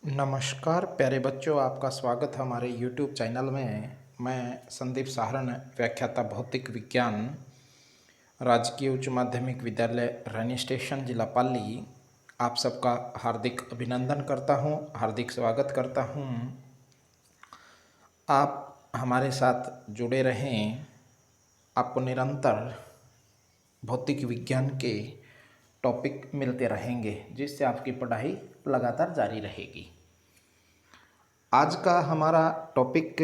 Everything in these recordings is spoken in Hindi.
नमस्कार प्यारे बच्चों, आपका स्वागत है हमारे YouTube चैनल में। मैं संदीप सहारण, व्याख्याता भौतिक विज्ञान, राजकीय उच्च माध्यमिक विद्यालय रैनी स्टेशन, जिला पाली, आप सबका हार्दिक अभिनंदन करता हूं, हार्दिक स्वागत करता हूं। आप हमारे साथ जुड़े रहें, आपको निरंतर भौतिक विज्ञान के टॉपिक मिलते रहेंगे, जिससे आपकी पढ़ाई लगातार जारी रहेगी। आज का हमारा टॉपिक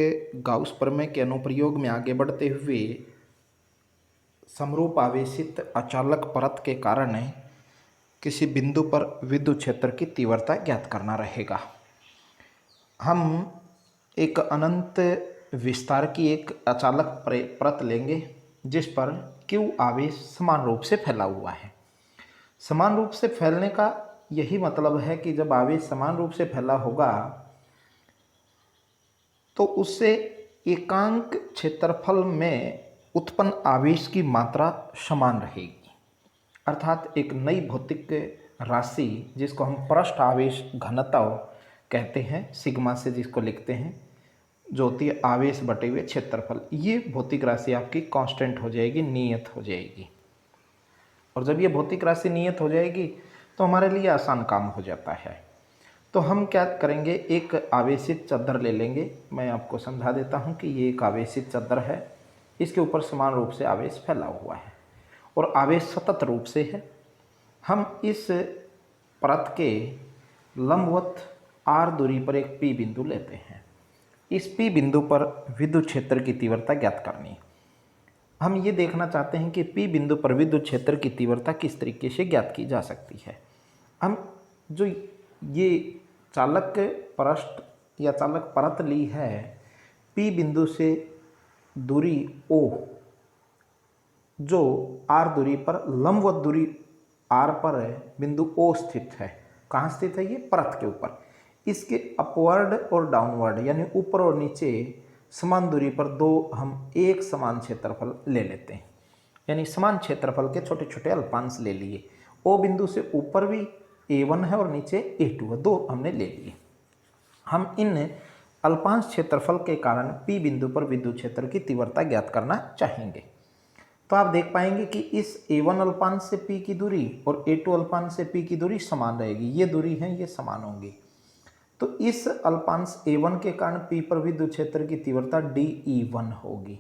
गाउस प्रमेय के अनुप्रयोग में आगे बढ़ते हुए समरूप आवेशित अचालक परत के कारण किसी बिंदु पर विद्युत क्षेत्र की तीव्रता ज्ञात करना रहेगा। हम एक अनंत विस्तार की एक अचालक परत लेंगे जिस पर Q आवेश समान रूप से फैला हुआ है। समान रूप से फैलने का यही मतलब है कि जब आवेश समान रूप से फैला होगा तो उससे एकांक क्षेत्रफल में उत्पन्न आवेश की मात्रा समान रहेगी। अर्थात एक नई भौतिक राशि जिसको हम पृष्ठ आवेश घनत्व कहते हैं, सिग्मा से जिसको लिखते हैं, जो होती है आवेश बटे हुए क्षेत्रफल, ये भौतिक राशि आपकी कांस्टेंट हो जाएगी, नियत हो जाएगी। और जब ये भौतिक राशि नियत हो जाएगी तो हमारे लिए आसान काम हो जाता है। तो हम क्या करेंगे, एक आवेशित चादर ले लेंगे। मैं आपको समझा देता हूँ कि ये एक आवेशित चादर है, इसके ऊपर समान रूप से आवेश फैला हुआ है और आवेश सतत रूप से है। हम इस परत के लंबवत r दूरी पर एक P बिंदु लेते हैं। इस P बिंदु पर विद्युत क्षेत्र की तीव्रता ज्ञात करनी है। हम ये देखना चाहते हैं कि P बिंदु पर विद्युत क्षेत्र की तीव्रता किस तरीके से ज्ञात की जा सकती है। हम जो ये चालक पृष्ठ या चालक परत ली है, P बिंदु से दूरी O, जो R दूरी पर लंबवत दूरी R पर बिंदु O स्थित है। कहाँ स्थित है? ये परत के ऊपर। इसके अपवर्ड और डाउनवर्ड यानी ऊपर और नीचे समान दूरी पर दो हम एक समान क्षेत्रफल ले लेते हैं, यानी समान क्षेत्रफल के छोटे छोटे अल्पांश ले लिए। O बिंदु से ऊपर भी A1 है और नीचे A2 है, दो हमने ले लिए। हम इन अल्पांश क्षेत्रफल के कारण P बिंदु पर विद्युत क्षेत्र की तीव्रता ज्ञात करना चाहेंगे। तो आप देख पाएंगे कि इस A1 अल्पांश से P की दूरी और A2 अल्पांश से P की दूरी समान रहेगी। ये दूरी है, ये समान होंगी। तो इस अल्पांश A1 के कारण P पर विद्युत क्षेत्र की तीव्रता DE1 होगी,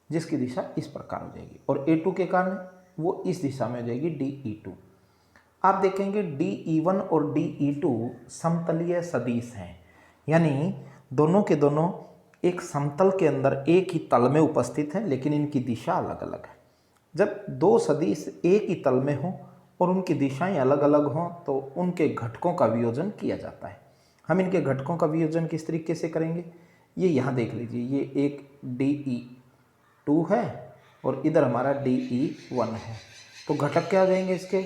जिसकी दिशा इस प्रकार हो जाएगी, और A2 के कारण वो इस दिशा में हो जाएगी DE2। आप देखेंगे DE1 और DE2 समतलीय सदिश हैं, यानी दोनों के दोनों एक समतल के अंदर एक ही तल में उपस्थित हैं, लेकिन इनकी दिशा अलग अलग है। जब दो सदिश एक ही तल में हों और उनकी दिशाएं अलग अलग हों तो उनके घटकों का वियोजन किया जाता है। हम इनके घटकों का वियोजन किस तरीके से करेंगे, ये यहाँ देख लीजिए। ये एक DE2 है और इधर हमारा DE1 है। तो घटक क्या हो जाएंगे इसके,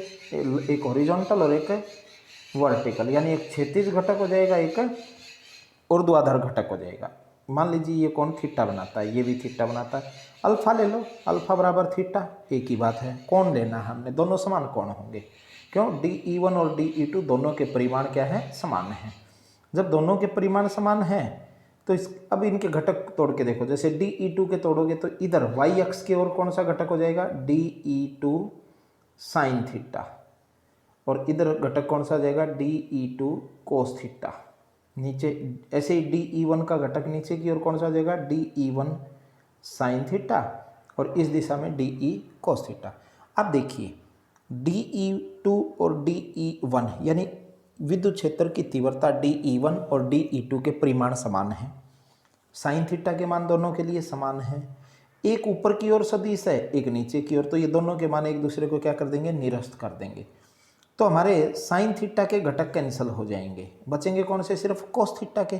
एक हॉरिजॉन्टल और एक वर्टिकल, यानी एक क्षैतिज घटक हो जाएगा, एक ऊर्ध्वाधर घटक हो जाएगा। मान लीजिए ये कौन थीटा बनाता है, ये भी थीटा बनाता है। अल्फा ले लो, अल्फा बराबर थीटा, एक ही बात है। कौन लेना है हमने, दोनों समान कौन होंगे। क्यों? DE1 और DE2 दोनों के परिमाण क्या है, समान है। जब दोनों के परिमाण समान हैं तो अब इनके घटक तोड़ के देखो। जैसे DE2 के तोड़ोगे तो इधर y अक्ष की ओर कौन सा घटक हो जाएगा, DE2 साइन थीटा, और इधर घटक कौन सा हो जाएगा, DE2 कोस थीटा। नीचे ऐसे ही DE1 का घटक नीचे की ओर कौन सा हो जाएगा, DE1 साइन थीटा, और इस दिशा में DE कोस थीटा। अब देखिए DE2 और DE1 यानी विद्युत क्षेत्र की तीव्रता DE1 और DE2 के परिमाण समान हैं। साइन थीटा के मान दोनों के लिए समान है। एक ऊपर की ओर सदिश है, एक नीचे की ओर, तो ये दोनों के मान एक दूसरे को क्या कर देंगे, निरस्त कर देंगे। तो हमारे साइन थीटा के घटक कैंसिल हो जाएंगे, बचेंगे कौन से, सिर्फ कोस थीटा के।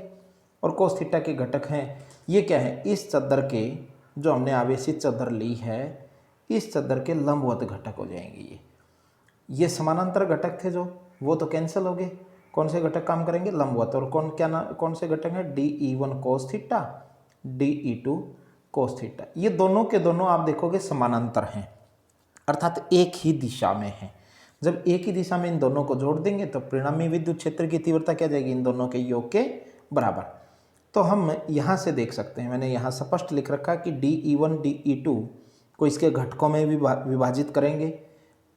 और कोस थीटा के घटक हैं, ये क्या है, इस चादर के, जो हमने आवेशित चादर ली है, इस चादर के लंबवत घटक हो जाएंगे। ये समानांतर घटक थे जो, वो तो कैंसिल हो गए। कौन से घटक काम करेंगे, लंबवत। और कौन से घटक हैं, DE1 cos theta, DE2 cos theta. ये दोनों के दोनों आप देखोगे समानांतर हैं, अर्थात एक ही दिशा में हैं। जब एक ही दिशा में इन दोनों को जोड़ देंगे तो परिणामी विद्युत क्षेत्र की तीव्रता क्या जाएगी, इन दोनों के योग के बराबर। तो हम यहाँ से देख सकते हैं, मैंने यहाँ स्पष्ट लिख रखा कि DE1 DE2 को इसके घटकों में विभाजित करेंगे।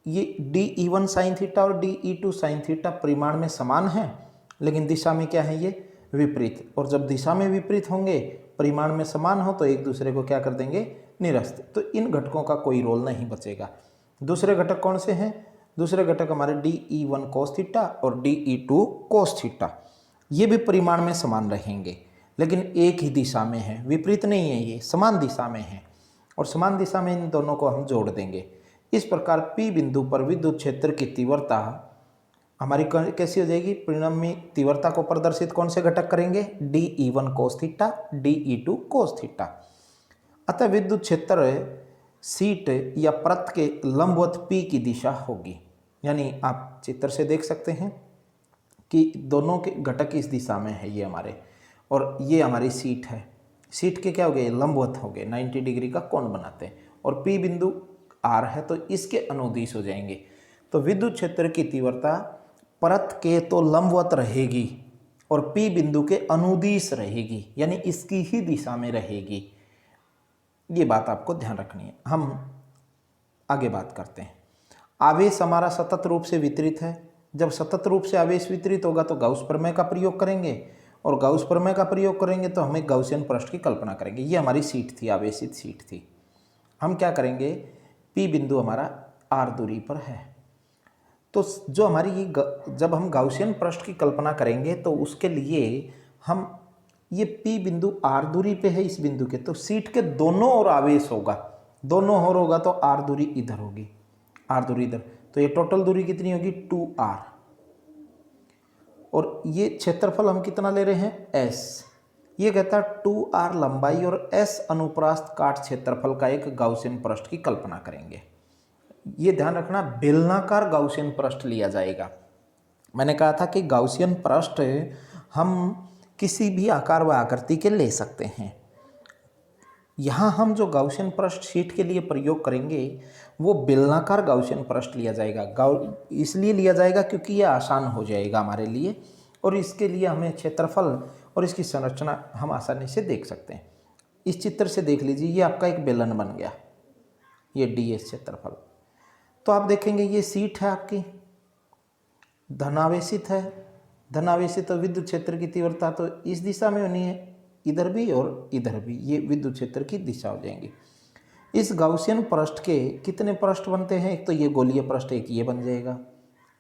ये DE1 साइन थीटा और DE2 साइन थीटा परिमाण में समान है, लेकिन दिशा में क्या है, ये विपरीत। और जब दिशा में विपरीत होंगे, परिमाण में समान हो, तो एक दूसरे को क्या कर देंगे, निरस्त। तो इन घटकों का कोई रोल नहीं बचेगा। दूसरे घटक कौन से हैं, दूसरे घटक हमारे DE1 कोस थीटा और DE2 कोस थीटा। ये भी परिमाण में समान रहेंगे, लेकिन एक ही दिशा में है, विपरीत नहीं है, ये समान दिशा में है। और समान दिशा में इन दोनों को हम जोड़ देंगे। इस प्रकार P बिंदु पर विद्युत क्षेत्र की तीव्रता हमारी कैसी हो जाएगी, परिणामी तीव्रता को प्रदर्शित कौन से घटक करेंगे, DE1 cos theta, DE2 cos theta. अतः विद्युत क्षेत्र सीट या परत के लंबवत P की दिशा होगी। यानी आप चित्र से देख सकते हैं कि दोनों के घटक इस दिशा में है, ये हमारे, और ये हमारी सीट है। सीट के क्या हो गए, लंबवत हो गए, 90 डिग्री का कोण बनाते हैं। और P बिंदु R है तो इसके अनुदिश हो जाएंगे। तो विद्युत क्षेत्र की तीव्रता परत के तो लंबवत रहेगी और P बिंदु के अनुदिश रहेगी, यानी इसकी ही दिशा में रहेगी। ये बात आपको ध्यान रखनी है। हम आगे बात करते हैं। आवेश हमारा सतत रूप से वितरित है। जब सतत रूप से आवेश वितरित होगा तो गाउस प्रमेय का प्रयोग करेंगे, और गाउस प्रमेय का प्रयोग करेंगे तो हमें गाउसियन पृष्ठ की कल्पना करेंगे। ये हमारी सीट थी, आवेशित सीट थी। हम क्या करेंगे, P बिंदु हमारा R दूरी पर है, तो जो हमारी जब हम गाउसियन पृष्ठ की कल्पना करेंगे तो उसके लिए हम ये P बिंदु R दूरी पे है इस बिंदु के, तो सीट के दोनों ओर आवेश होगा, दोनों ओर होगा तो R दूरी इधर होगी, R दूरी इधर, तो ये टोटल दूरी कितनी होगी, 2R। और ये क्षेत्रफल हम कितना ले रहे हैं, S। ये कहता है 2R लंबाई और S अनुप्रास्थ काट क्षेत्रफल का एक गाउसियन पृष्ठ की कल्पना करेंगे। ये ध्यान रखना, बेलनाकार गाउसियन पृष्ठ लिया जाएगा। मैंने कहा था कि गाउसियन पृष्ठ हम किसी भी आकार व आकृति के ले सकते हैं। यहाँ हम जो गाउसियन पृष्ठ शीट के लिए प्रयोग करेंगे वो बेलनाकार गाउसियन पृष्ठ लिया जाएगा। इसलिए लिया जाएगा क्योंकि ये आसान हो जाएगा हमारे लिए, और इसके लिए हमें क्षेत्रफल और इसकी संरचना हम आसानी से देख सकते हैं। इस चित्र से देख लीजिए, ये आपका एक बेलन बन गया, ये DS क्षेत्रफल। तो आप देखेंगे ये सीट है आपकी, धनावेशित है, धनावेशित तो विद्युत क्षेत्र की तीव्रता तो इस दिशा में होनी है, इधर भी और इधर भी, ये विद्युत क्षेत्र की दिशा हो जाएंगी। इस गाउसियन पृष्ठ के कितने पृष्ठ बनते हैं, एक तो ये गोलीय पृष्ठ, एक ये बन जाएगा,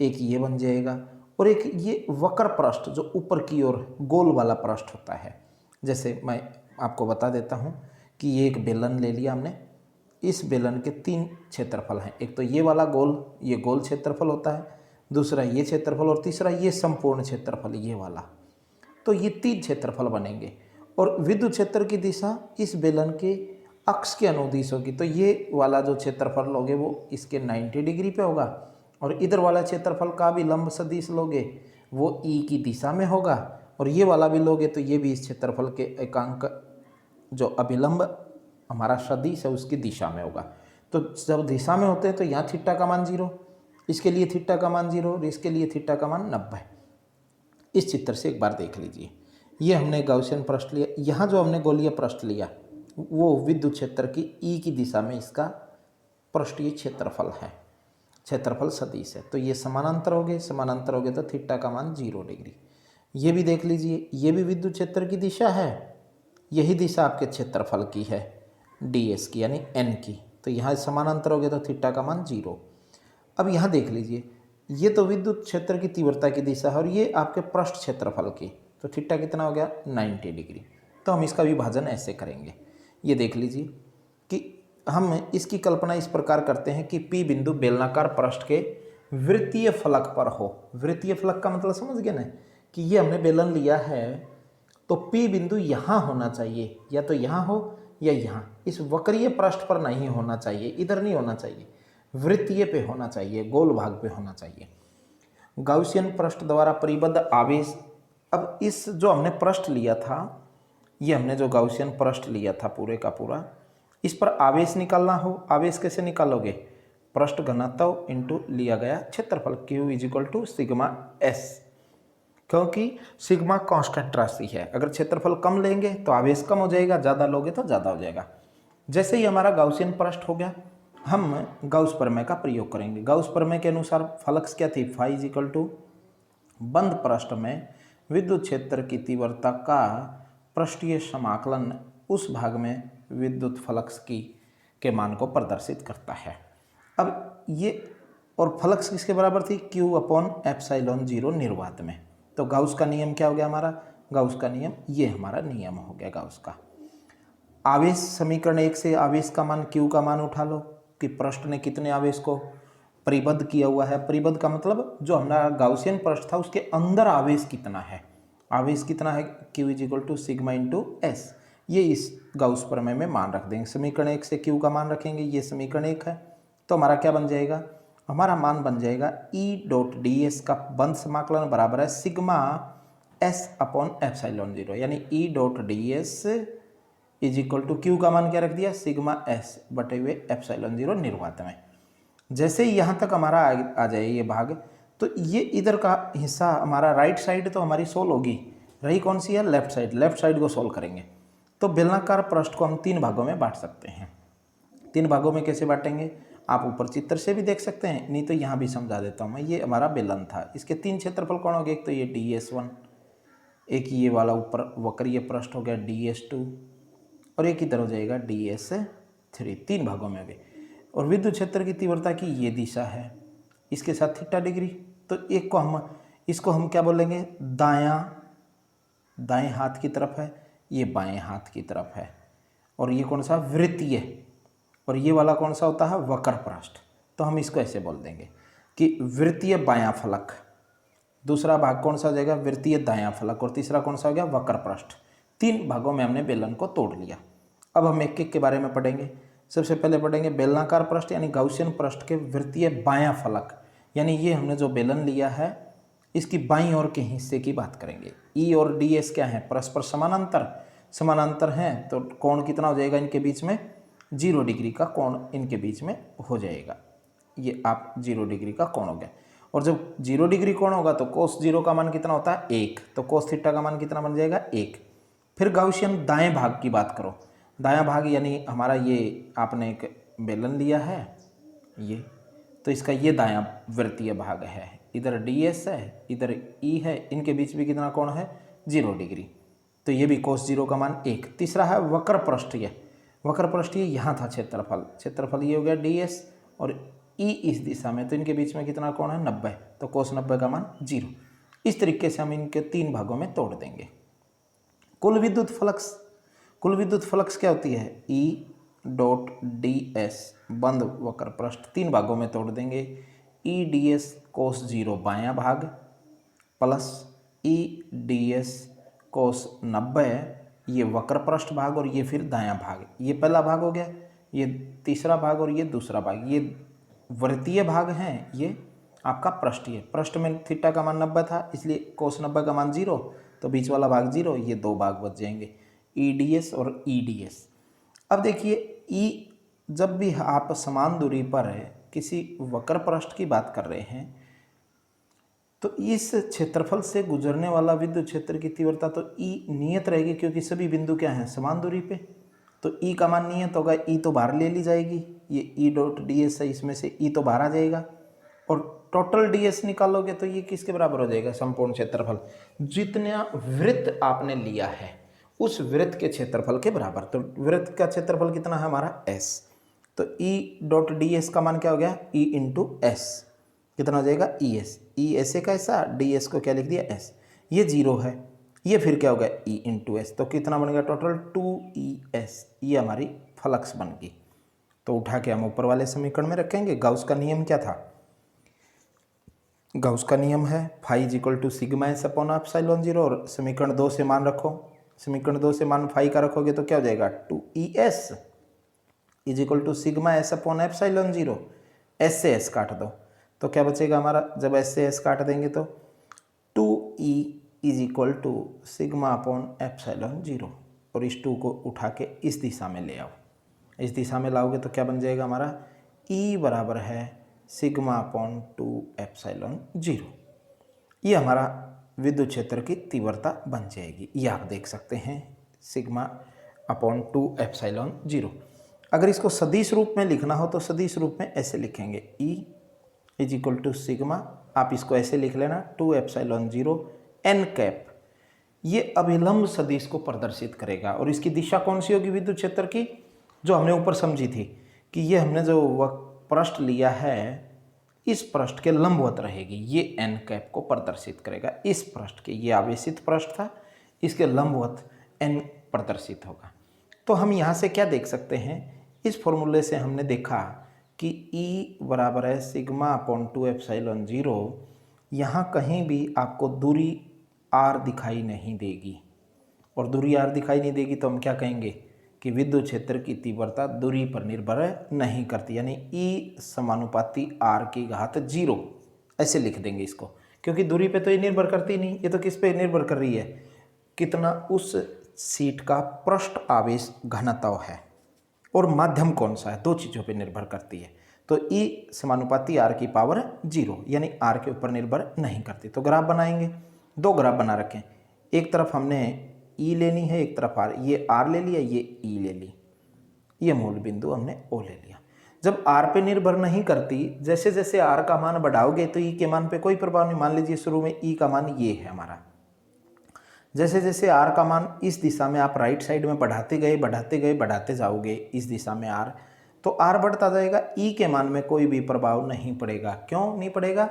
एक ये बन जाएगा, और एक ये वक्र पृष्ठ जो ऊपर की ओर गोल वाला पृष्ठ होता है। जैसे मैं आपको बता देता हूँ कि ये एक बेलन ले लिया हमने, इस बेलन के 3 क्षेत्रफल हैं, एक तो ये वाला गोल, ये गोल क्षेत्रफल होता है, दूसरा ये क्षेत्रफल, और तीसरा ये संपूर्ण क्षेत्रफल, ये वाला। तो ये 3 क्षेत्रफल बनेंगे, और विद्युत क्षेत्र की दिशा इस बेलन के अक्ष के अनुदिश होगी। तो ये वाला जो क्षेत्रफल लोगे वो इसके 90 डिग्री पे होगा, और इधर वाला क्षेत्रफल का भी लंब सदिश लोगे वो E की दिशा में होगा, और ये वाला भी लोगे तो ये भी इस क्षेत्रफल के एकांक जो अभिलंब हमारा सदिश है उसकी दिशा में होगा। तो जब दिशा में होते हैं तो यहाँ थीटा का मान 0, इसके लिए थीटा का मान 0, और इसके लिए थीटा का मान 90। इस चित्र से एक बार देख लीजिए, ये हमने गाउसियन पृष्ठ लिया, यहाँ जो हमने गोलीय पृष्ठ लिया वो विद्युत क्षेत्र की E की दिशा में इसका पृष्ठीय क्षेत्रफल है, क्षेत्रफल सदिश है। तो ये समानांतर हो गए, समानांतर हो गए तो थीटा का मान 0 डिग्री। ये भी देख लीजिए, ये भी विद्युत क्षेत्र की दिशा है, यही दिशा आपके क्षेत्रफल की है DS की, यानी N की। तो यहाँ समानांतर हो गए तो थीटा का मान 0। अब यहाँ देख लीजिए, ये तो विद्युत क्षेत्र की तीव्रता की दिशा है और ये आपके पृष्ठ क्षेत्रफल की, तो थीटा कितना हो गया, 90 डिग्री। तो हम इसका विभाजन ऐसे करेंगे। ये देख लीजिए कि हम इसकी कल्पना इस प्रकार करते हैं कि P बिंदु बेलनाकार पृष्ठ के वृत्तीय फलक पर हो। वृत्तीय फलक का मतलब समझ गए ना, कि ये हमने बेलन लिया है तो P बिंदु यहाँ होना चाहिए, या तो यहाँ हो या यहाँ, इस वक्रीय पृष्ठ पर नहीं होना चाहिए, इधर नहीं होना चाहिए, वृत्तीय पे होना चाहिए, गोल भाग पे होना चाहिए। गाउसियन पृष्ठ द्वारा परिबद्ध आवेश, अब इस जो हमने पृष्ठ लिया था, ये हमने जो गाउसियन पृष्ठ लिया था पूरे का पूरा, इस पर आवेश निकालना हो, आवेश कैसे निकालोगे, पृष्ठ घनत्व इंटू लिया गया क्षेत्रफल Q is equal to sigma S, क्योंकि सिग्मा कांस्टेंट राशि है। अगर क्षेत्रफल कम लेंगे तो आवेश कम हो जाएगा, ज़्यादा लोगे तो ज़्यादा हो जाएगा। जैसे ही हमारा गाउसियन पृष्ठ हो गया, हम गाउस प्रमेय का प्रयोग करेंगे। गाउस प्रमेय के अनुसार फ्लक्स क्या थी, फाई इज इक्वल टू बंद पृष्ठ में विद्युत क्षेत्र की तीव्रता का पृष्ठीय समाकलन उस भाग में विद्युत फ्लक्स की के मान को प्रदर्शित करता है। अब ये और फ्लक्स किसके बराबर थी, Q अपॉन एप्सिलॉन 0 निर्वात में। तो गाउस का नियम क्या हो गया हमारा, गाउस का नियम ये हमारा नियम हो गया गाउस का। आवेश समीकरण 1 से आवेश का मान Q का मान उठा लो कि पृष्ठ ने कितने आवेश को परिबद्ध किया हुआ है। परिबद्ध का मतलब जो हमारा गाउसियन पृष्ठ था उसके अंदर आवेश कितना है, आवेश कितना है, Q is equal to sigma into S. ये इस गाउस प्रमेय में मान रख देंगे। समीकरण 1 से Q का मान रखेंगे, ये समीकरण 1 है, तो हमारा क्या बन जाएगा, हमारा मान बन जाएगा E डॉट डी एस का बंद समाकलन बराबर है सिग्मा एस अपॉन एप्सिलॉन 0, यानी E dot D S is equal to Q का मान क्या रख दिया, सिग्मा एस बटे हुए एप्सिलॉन 0 निर्वात में। जैसे ही यहाँ तक हमारा आ जाए ये भाग, तो ये इधर का हिस्सा हमारा राइट साइड तो हमारी सोल्व होगी, रही कौन सी है, लेफ्ट साइड। लेफ्ट साइड को सोल्व करेंगे तो बेलनाकार पृष्ठ को हम 3 भागों में बांट सकते हैं। 3 भागों में कैसे बांटेंगे, आप ऊपर चित्र से भी देख सकते हैं, नहीं तो यहाँ भी समझा देता हूँ मैं। ये हमारा बेलन था, इसके 3 क्षेत्रफल कौन हो गए, एक तो ये DS1, एक ये वाला ऊपर वक्रीय पृष्ठ हो गया DS2, और एक इधर हो जाएगा DS3। 3 भागों में हो गए। और विद्युत क्षेत्र की तीव्रता की ये दिशा है, इसके साथ थीटा डिग्री, तो एक को इसको हम क्या बोलेंगे, दाएं हाथ की तरफ है, ये बाएं हाथ की तरफ है, और ये कौन सा, वृत्तीय, और ये वाला कौन सा होता है, वक्र पृष्ठ। तो हम इसको ऐसे बोल देंगे कि वृत्तीय बायां फलक, दूसरा भाग कौन सा हो जाएगा, वृत्तीय दायां फलक, और तीसरा कौन सा हो गया, वक्र पृष्ठ। 3 भागों में हमने बेलन को तोड़ लिया। अब हम एक एक के बारे में पढ़ेंगे। सबसे पहले पढ़ेंगे बेलनाकार पृष्ठ यानी गाउसियन पृष्ठ के वृत्तीय बायां फलक, यानी ये हमने जो बेलन लिया है इसकी बाईं ओर के हिस्से की बात करेंगे। E और DS क्या है, परस्पर समानांतर हैं, तो कोण कितना हो जाएगा इनके बीच में, 0 डिग्री का कोण इनके बीच में हो जाएगा। ये आप 0 डिग्री का कोण हो गया, और जब 0 डिग्री कोण होगा तो कोस 0 का मान कितना होता है, 1, तो कोस थीटा का मान कितना बन जाएगा, 1। फिर गाउसियन दाएं भाग की बात करो, दायां भाग यानी हमारा ये आपने एक बेलन लिया है ये, तो इसका ये दायां वृत्तीय भाग है, इधर DS है, इधर E है, इनके बीच भी कितना कोण है, 0 डिग्री, तो ये भी कोस 0 का मान 1। तीसरा है वक्र पृष्ठीय, वक्र पृष्ठीय यहाँ था क्षेत्रफल ये हो गया DS, और E इस दिशा में, तो इनके बीच में कितना कोण है, 90, तो कोस 90 का मान 0। इस तरीके से हम इनके 3 भागों में तोड़ देंगे। कुल विद्युत फ्लक्स क्या होती है, E डॉट DS बंद वक्र पृष्ठ, 3 भागों में तोड़ देंगे। EDS कोस 0 बायां भाग प्लस EDS कोस 90 ये वक्र पृष्ठ भाग, और ये फिर दायां भाग, ये पहला भाग हो गया, ये तीसरा भाग, और ये दूसरा भाग, ये वृत्तीय भाग हैं, ये आपका पृष्ठीय। पृष्ठ में थीटा का मान 90 था, इसलिए कोस 90 का मान 0, तो बीच वाला भाग 0, ये 2 भाग बच जाएंगे, EDS और EDS। अब देखिए E, जब भी आप समान दूरी पर किसी वक्र पृष्ठ की बात कर रहे हैं तो इस क्षेत्रफल से गुजरने वाला विद्युत क्षेत्र की तीव्रता तो E नियत रहेगी, क्योंकि सभी बिंदु क्या हैं, समान दूरी पे, तो E का मान नियत होगा। E तो बाहर ले ली जाएगी, ये E डॉट DS है, इसमें से E तो बाहर आ जाएगा, और टोटल DS निकालोगे तो ये किसके बराबर हो जाएगा, संपूर्ण क्षेत्रफल, जितना वृत्त आपने लिया है उस वृत्त के क्षेत्रफल के बराबर। तो वृत्त का क्षेत्रफल कितना है हमारा, S, तो E डॉट DS का मान क्या हो गया, E इंटू S, कितना हो जाएगा, ES। E ऐसे का ऐसा, DS को क्या लिख दिया, S, ये 0 है, ये फिर क्या हो गया, E इंटू S, तो कितना बन गया टोटल 2ES, ये हमारी फ्लक्स बन गई। तो उठा के हम ऊपर वाले समीकरण में रखेंगे। गाउस का नियम क्या था, गाउस का नियम है phi is equal to sigma S upon epsilon 0, और समीकरण 2 से मान रखो, समीकरण 2 से मान फाई का रखोगे तो क्या हो जाएगा, 2ES is equal to sigma S upon epsilon 0, S से एस काट दो तो क्या बचेगा हमारा, जब एस से एस काट देंगे तो 2E is equal to sigma upon epsilon 0, और इस 2 को उठा के इस दिशा में ले आओ, इस दिशा में लाओगे तो क्या बन जाएगा हमारा, ई बराबर है सिग्मा अपॉन 2ε0। ये हमारा विद्युत क्षेत्र की तीव्रता बन जाएगी। ये आप देख सकते हैं सिग्मा अपॉन 2ε0। अगर इसको सदिश रूप में लिखना हो तो सदिश रूप में ऐसे लिखेंगे, E is equal to sigma, आप इसको ऐसे लिख लेना 2ε0 n कैप। ये अभिलंब सदिश को प्रदर्शित करेगा और इसकी दिशा कौन सी होगी विद्युत क्षेत्र की, जो हमने ऊपर समझी थी कि ये हमने जो पृष्ठ लिया है इस पृष्ठ के लंबवत रहेगी। ये n कैप को प्रदर्शित करेगा इस पृष्ठ के, ये आवेशित पृष्ठ था, इसके लंबवत n प्रदर्शित होगा। तो हम यहाँ से क्या देख सकते हैं, इस फॉर्मूले से हमने देखा कि E बराबर है सिग्मा अपॉन 2ε0। यहाँ कहीं भी आपको दूरी r दिखाई नहीं देगी, और दूरी r दिखाई नहीं देगी तो हम क्या कहेंगे कि विद्युत क्षेत्र की तीव्रता दूरी पर निर्भर नहीं करती, यानी E समानुपाती r की घात 0 ऐसे लिख देंगे इसको, क्योंकि दूरी पे तो ये निर्भर करती नहीं, ये तो किस पे निर्भर कर रही है, कितना उस शीट का पृष्ठ आवेश घनत्व है और माध्यम कौन सा है, दो चीज़ों पे निर्भर करती है। तो E समानुपाती r की पावर 0 यानी r के ऊपर निर्भर नहीं करती। तो ग्राफ बनाएंगे, दो ग्राफ बना रखें, एक तरफ हमने E लेनी है, एक तरफ R, ये R ले लिया, ये E ले ली, ये मूल बिंदु हमने O ले लिया। जब R पे निर्भर नहीं करती, जैसे जैसे R का मान बढ़ाओगे तो E के मान पे कोई प्रभाव नहीं। मान लीजिए शुरू में E का मान ये है हमारा, जैसे जैसे R का मान इस दिशा में आप राइट साइड में बढ़ाते जाओगे इस दिशा में R, तो R बढ़ता जाएगा, E के मान में कोई भी प्रभाव नहीं पड़ेगा। क्यों नहीं पड़ेगा,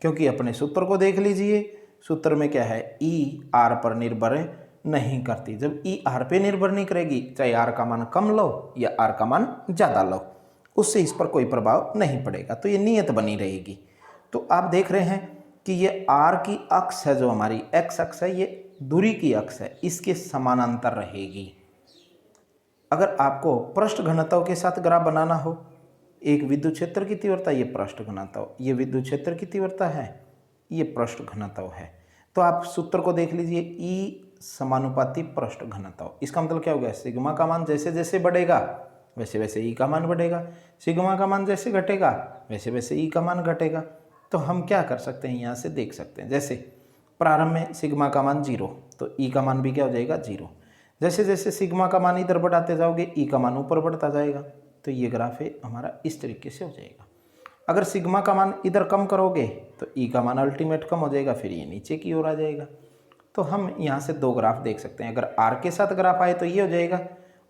क्योंकि अपने सूत्र को देख लीजिए, सूत्र में क्या है, E R पर निर्भर नहीं करती। जब E R पे निर्भर नहीं करेगी, चाहे R का मान कम लो या R का मान ज़्यादा लो, उससे इस पर कोई प्रभाव नहीं पड़ेगा, तो ये नियत बनी रहेगी। तो आप देख रहे हैं कि ये R की अक्ष है, जो हमारी X अक्ष है, ये दूरी की अक्ष है, इसके समानांतर रहेगी। अगर आपको पृष्ठ घनत्व के साथ ग्राफ बनाना हो, एक विद्युत क्षेत्र की तीव्रता, ये पृष्ठ घनत्व, ये विद्युत क्षेत्र की तीव्रता है, ये पृष्ठ घनत्व है, तो आप सूत्र को देख लीजिए, E समानुपाती पृष्ठ घनत्व। इसका मतलब क्या हो गया, सिग्मा का मान जैसे जैसे बढ़ेगा वैसे वैसे E का मान बढ़ेगा, सिग्मा का मान जैसे घटेगा वैसे वैसे E का मान घटेगा। तो हम क्या कर सकते हैं, यहाँ से देख सकते हैं, जैसे प्रारंभ में सिग्मा का मान 0, तो E का मान भी क्या हो जाएगा 0। जैसे जैसे सिग्मा का मान इधर बढ़ाते जाओगे E का मान ऊपर बढ़ता जाएगा। तो ये ग्राफ है हमारा इस तरीके से हो जाएगा। अगर सिग्मा का मान इधर कम करोगे तो E का मान अल्टीमेट कम हो जाएगा, फिर ये नीचे की ओर आ जाएगा। तो हम यहाँ से दो ग्राफ देख सकते हैं, अगर R के साथ ग्राफ आए तो ये हो जाएगा,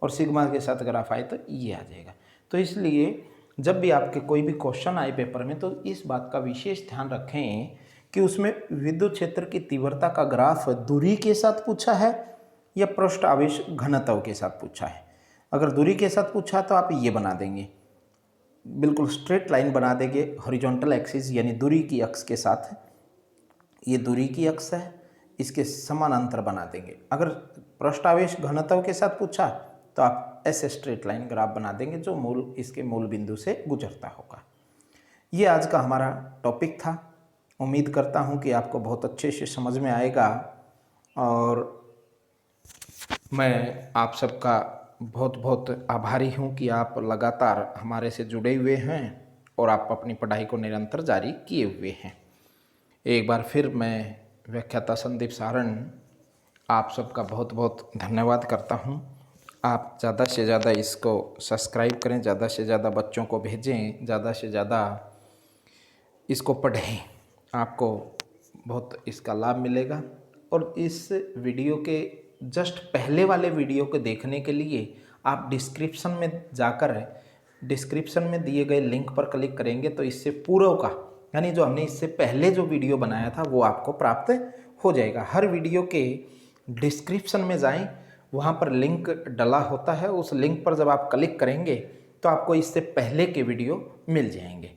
और सिग्मा के साथ ग्राफ आए तो ये आ जाएगा। तो इसलिए जब भी आपके कोई भी क्वेश्चन आए पेपर में, तो इस बात का विशेष ध्यान रखें कि उसमें विद्युत क्षेत्र की तीव्रता का ग्राफ दूरी के साथ पूछा है या पृष्ठ आवेश घनत्व के साथ पूछा है। अगर दूरी के साथ पूछा तो आप ये बना देंगे, बिल्कुल स्ट्रेट लाइन बना देंगे हॉरिजॉन्टल एक्सिस, यानी दूरी की अक्ष के साथ, ये दूरी की अक्ष है, इसके समानांतर बना देंगे। अगर पृष्ठ आवेश घनत्व के साथ पूछा तो आप ऐसे स्ट्रेट लाइन ग्राफ बना देंगे जो इसके मूल बिंदु से गुजरता होगा। ये आज का हमारा टॉपिक था। उम्मीद करता हूँ कि आपको बहुत अच्छे से समझ में आएगा, और मैं आप सबका बहुत बहुत आभारी हूँ कि आप लगातार हमारे से जुड़े हुए हैं और आप अपनी पढ़ाई को निरंतर जारी किए हुए हैं। एक बार फिर मैं व्याख्याता संदीप सारण आप सबका बहुत बहुत धन्यवाद करता हूँ। आप ज़्यादा से ज़्यादा इसको सब्सक्राइब करें, ज़्यादा से ज़्यादा बच्चों को भेजें, ज़्यादा से ज़्यादा इसको पढ़ें, आपको बहुत इसका लाभ मिलेगा। और इस वीडियो के जस्ट पहले वाले वीडियो को देखने के लिए आप डिस्क्रिप्शन में जाकर डिस्क्रिप्शन में दिए गए लिंक पर क्लिक करेंगे तो इससे पूर्व का, यानी जो हमने इससे पहले जो वीडियो बनाया था वो आपको प्राप्त हो जाएगा। हर वीडियो के डिस्क्रिप्शन में जाएं, वहाँ पर लिंक डला होता है, उस लिंक पर जब आप क्लिक करेंगे तो आपको इससे पहले के वीडियो मिल जाएंगे।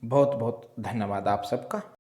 बहुत बहुत धन्यवाद आप सबका।